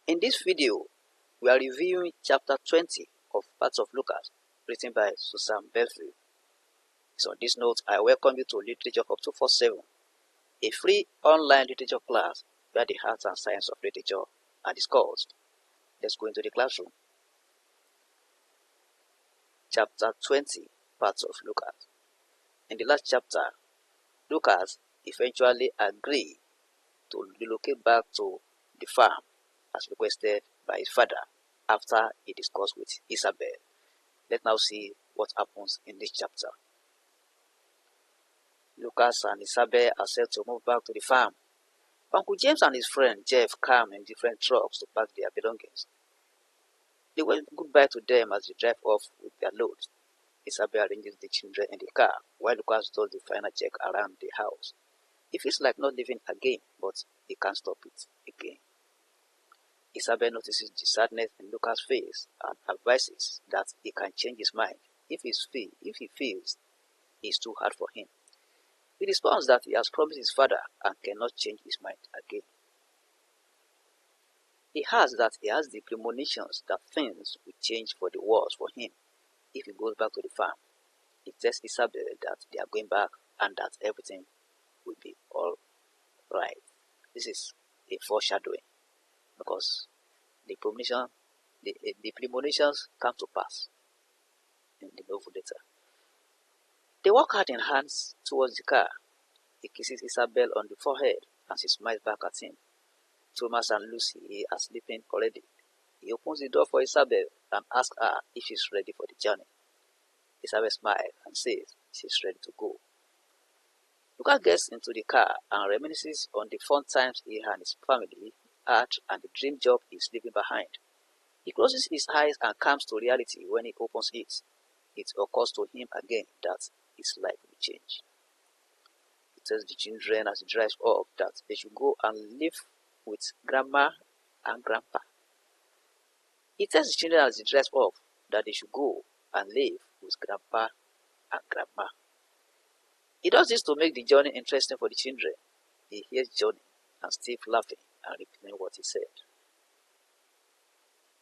In this video, we are reviewing chapter 20 of Parts of Lucas, written by Susanne Bellefeuille. So on this note, I welcome you to Literature Hub 247, a free online literature class where the art and science of literature are discussed. Let's go into the classroom. Chapter 20, Parts of Lucas. In the last chapter, Lucas eventually agreed to relocate back to the farm as requested by his father after he discussed with Isabel. Let's now see what happens in this chapter. Lucas and Isabel are set to move back to the farm. Uncle James and his friend Jeff come in different trucks to pack their belongings. They wave goodbye to them as they drive off with their loads. Isabel arranges the children in the car while Lucas does the final check around the house. It feels like not living again, but he can't stop it again. Isabel notices the sadness in Lucas' face and advises that he can change his mind if he feels it's too hard for him. He responds that he has promised his father and cannot change his mind again. He adds that he has the premonitions that things will change for the worse for him if he goes back to the farm. He tells Isabel that they are going back and that everything will be all right. This is a foreshadowing because the premonitions come to pass in the novel later. They walk hand in hands towards the car. He kisses Isabel on the forehead and she smiles back at him. Thomas and Lucy are sleeping already. He opens the door for Isabel and asks her if she's ready for the journey. Isabel smiles and says she's ready to go. Lucas gets into the car and reminisces on the fun times he and his family had and the dream job he's leaving behind. He closes his eyes and comes to reality when he opens it. It occurs to him again that his life will change. He tells the children as he drives off that they should go and live with Grandma and Grandpa. He tells the children as he drives off that they should go and live with Grandpa and Grandma. He does this to make the journey interesting for the children. He hears Johnny and Steve laughing and repeating what he said.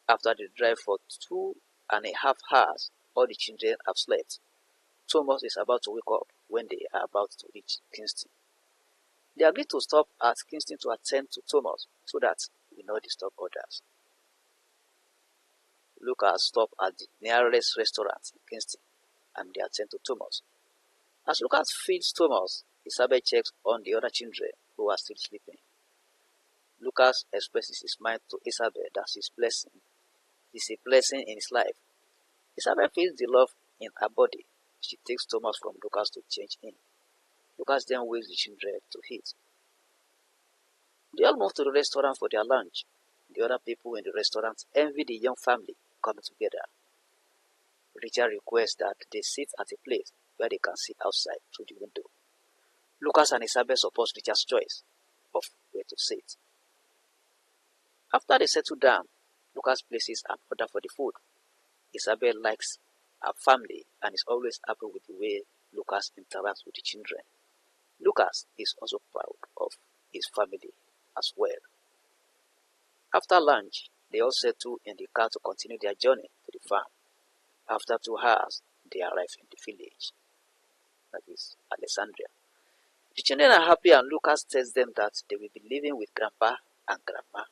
After they drive for 2.5 hours, all the children have slept. Thomas is about to wake up when they are about to reach Kingston. They agree to stop at Kingston to attend to Thomas so that we will not disturb others. Lucas stops at the nearest restaurant in Kingston and they attend to Thomas. As Lucas feeds Thomas, Isabel checks on the other children who are still sleeping. Lucas expresses his mind to Isabel that she's a blessing in his life. Isabel feels the love in her body. She takes Thomas from Lucas to change him. Lucas then wakes the children to eat. They all move to the restaurant for their lunch. The other people in the restaurant envy the young family coming together. Richard requests that they sit at a place where they can see outside through the window. Lucas and Isabel support Richard's choice of where to sit. After they settle down, Lucas places an order for the food. Isabel likes her family and is always happy with the way Lucas interacts with the children. Lucas is also proud of his family as well. After lunch, they all settle in the car to continue their journey to the farm. After 2 hours, they arrive in the village, that is Alexandria. The children are happy and Lucas tells them that they will be living with Grandpa and Grandma.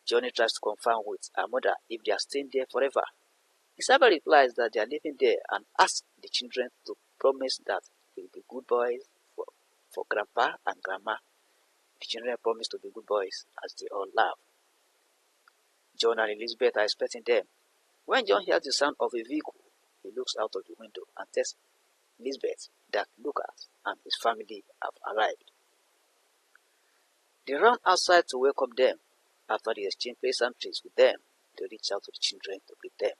Johnny tries to confirm with her mother if they are staying there forever. Isabel replies that they are living there and asks the children to promise that they will be good boys for Grandpa and Grandma. The children promise to be good boys as they all laugh. John and Elizabeth are expecting them. When John hears the sound of a vehicle, he looks out of the window and tells Elizabeth that Lucas and his family have arrived. They run outside to welcome them. After they exchange pleasantries with them, they reach out to the children to greet them.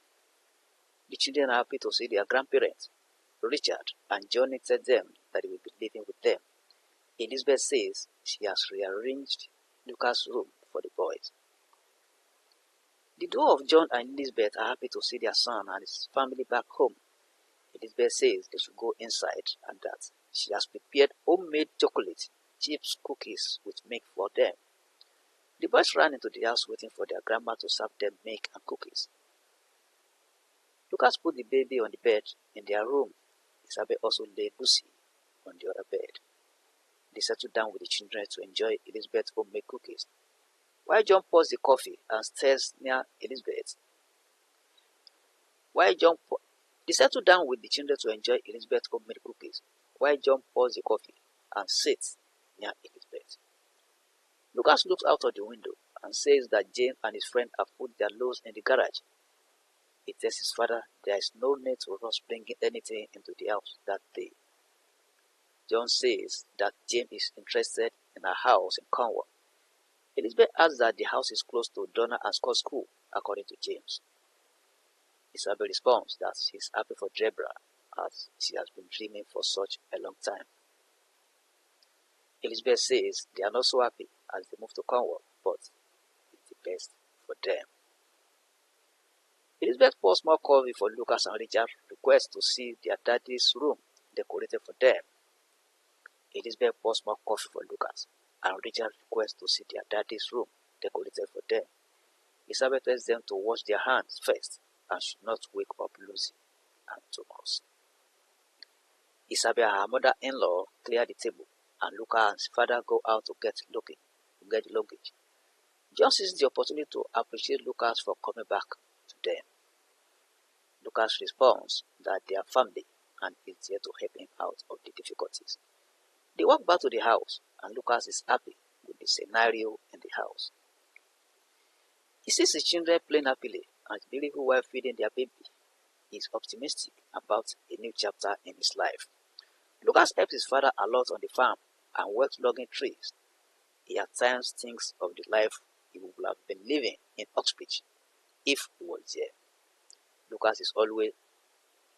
The children are happy to see their grandparents. Richard and Johnny tell them that they will be living with them. Elizabeth says she has rearranged Lucas' room for the boys. The duo of John and Elizabeth are happy to see their son and his family back home. Elizabeth says they should go inside and that she has prepared homemade chocolate chips cookies with milk for them. The boys ran into the house waiting for their grandma to serve them milk and cookies. Lucas put the baby on the bed in their room. Isabel also laid Lucy on the other bed. They settled down with the children to enjoy Elizabeth's homemade cookies. While John pours the coffee and stares near Elizabeth, they settled down with the children to enjoy Elizabeth's homemade cookies, while John pours the coffee and sits near Elizabeth. Lucas looks out of the window and says that James and his friend have put their loads in the garage. He tells his father there is no need to rush bringing anything into the house that day. John says that James is interested in a house in Cornwall. Elizabeth adds that the house is close to Donna and Scott's school, according to James. Isabel responds that she is happy for Deborah as she has been dreaming for such a long time. Elizabeth says they are not so happy as they move to Cornwall, but it's the best for them. Elizabeth pours more coffee for Lucas and Richard, requests to see their daddy's room decorated for them. Elizabeth pours more coffee for Lucas, and Richard requests to see their daddy's room decorated for them. Isabel tells them to wash their hands first and should not wake up Lucy and Thomas. Isabel and her mother-in-law clear the table, and Lucas and his father go out to get luggage. John sees the opportunity to appreciate Lucas for coming back to them. Lucas responds that they are family and is there to help him out of the difficulties. They walk back to the house, and Lucas is happy with the scenario in the house. He sees his children playing happily and beautiful while feeding their baby. He is optimistic about a new chapter in his life. Lucas helps his father a lot on the farm and works logging trees. He at times thinks of the life he would have been living in Oxbridge if he was there. Lucas is always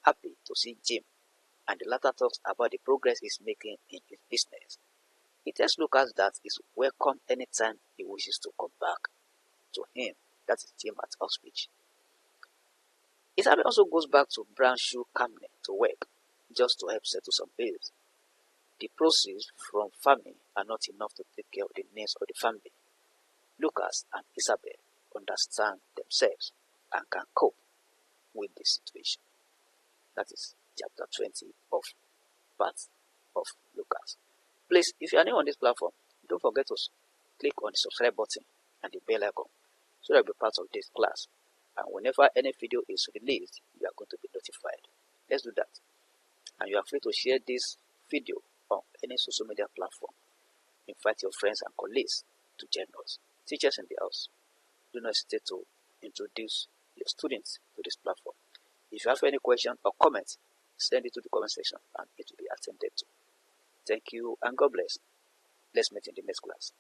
happy to see Jim, and the latter talks about the progress he's making in his business. He tells Lucas that he's welcome anytime he wishes to come back to him, that is Jim at Oxbridge. Isabel also goes back to Brown Shoe Company to work, just to help settle some bills. The proceeds from farming are not enough to take care of the needs of the family. Lucas and Isabel understand themselves and can cope with the situation. That is chapter 20 of part of Lucas. Please, if you are new on this platform, don't forget to click on the subscribe button and the bell icon so that you'll be part of this class. And whenever any video is released, you are going to be notified. Let's do that. And you are free to share this video on any social media platform. Invite your friends and colleagues to join us. Teachers in the house, do not hesitate to introduce your students to this platform. If you have any question or comment, send it to the comment section and it will be attended to. Thank you and God bless. Let's meet in the next class.